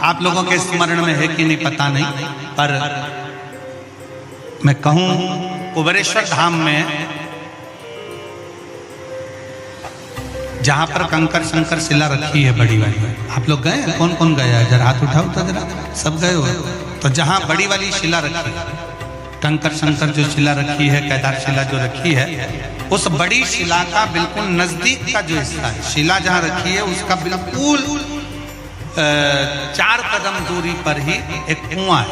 आप लोगों के स्मरण में है कि नहीं पता नहीं, पर मैं कहूं कुबेरेश्वर धाम में जहां पर कंकर शंकर शिला रखी है बड़ी वाली, आप लोग गए? कौन कौन गया है? जरा हाथ उठाओ तो जरा, सब गए हो? तो जहां बड़ी वाली शिला रखी है, कंकर शंकर जो शिला रखी है, केदार शिला जो रखी है, उस बड़ी शिला का बिल्कुल नजदीक का जो हिस्सा है, शिला जहां रखी है उसका बिल्कुल 4 कदम दूरी पर ही एक कुआं है।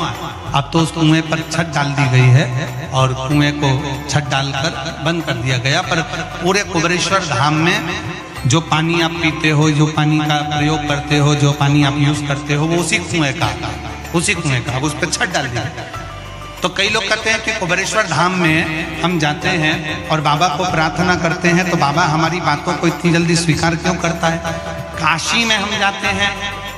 अब तो उस कुएं पर छत डाल दी गई है और कुएं को छत डालकर बंद कर दिया गया, पर पूरे कुबेरेश्वर धाम में जो पानी आप पीते हो, जो पानी का प्रयोग करते हो, जो पानी आप यूज करते हो, वो उसी कुएं का, उसी कुएं का। अब उस पर छत डाल दिया। तो कई लोग कहते हैं कि कुबेरेश्वर धाम में हम जाते हैं और बाबा को प्रार्थना करते हैं तो बाबा हमारी बातों को इतनी जल्दी स्वीकार क्यों करता है? काशी में हम जाते हैं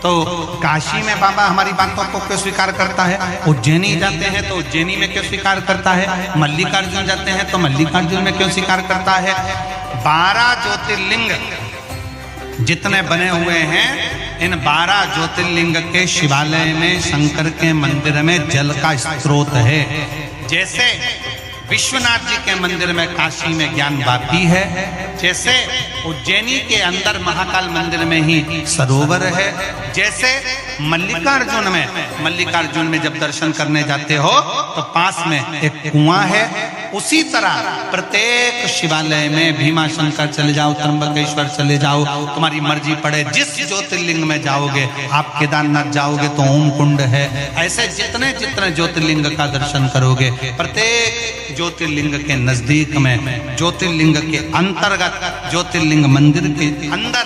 तो काशी में बाबा हमारी बातों को क्यों स्वीकार करता है? उज्जैनी जाते हैं तो उज्जैनी में क्यों स्वीकार करता है? मल्लिकार्जुन जाते हैं तो मल्लिकार्जुन में क्यों स्वीकार करता है? 12 ज्योतिर्लिंग जितने बने हुए हैं, इन 12 ज्योतिर्लिंग के शिवालय में, शंकर के मंदिर में जल का स्रोत है। जैसे विश्वनाथ जी के मंदिर में, काशी में ज्ञान वापी है, जैसे उज्जैनी के अंदर महाकाल मंदिर में ही सरोवर है, जैसे मल्लिकार्जुन में जब दर्शन करने जाते हो तो पास में एक कुआं है, उसी तरह प्रत्येक शिवालय में भीमाशंकर चले जाओ, त्र्यंबकेश्वर चले जाओ, तुम्हारी मर्जी पड़े, जिस ज्योतिर्लिंग में जाओगे, आप केदारनाथ जाओगे तो ओम कुंड है, ऐसे जितने जितने ज्योतिर्लिंग का दर्शन करोगे, प्रत्येक ज्योतिर्लिंग के नजदीक में, ज्योतिर्लिंग के अंतर्गत, ज्योतिर्लिंग मंदिर के अंदर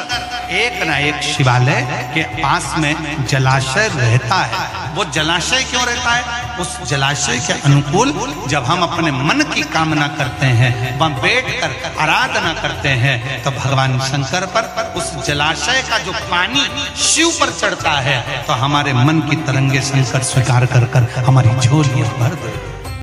एक ना एक शिवालय के पास में जलाशय रहता है। वो जलाशय क्यों रहता है? उस जलाशय के अनुकूल जब हम अपने मन की कामना करते हैं, वहां बैठकर आराधना करते हैं, तो भगवान शंकर पर उस जलाशय का जो पानी शिव पर चढ़ता है, तो हमारे मन की तरंगे शंकर स्वीकार कर हमारी झोलियां भर देते हैं।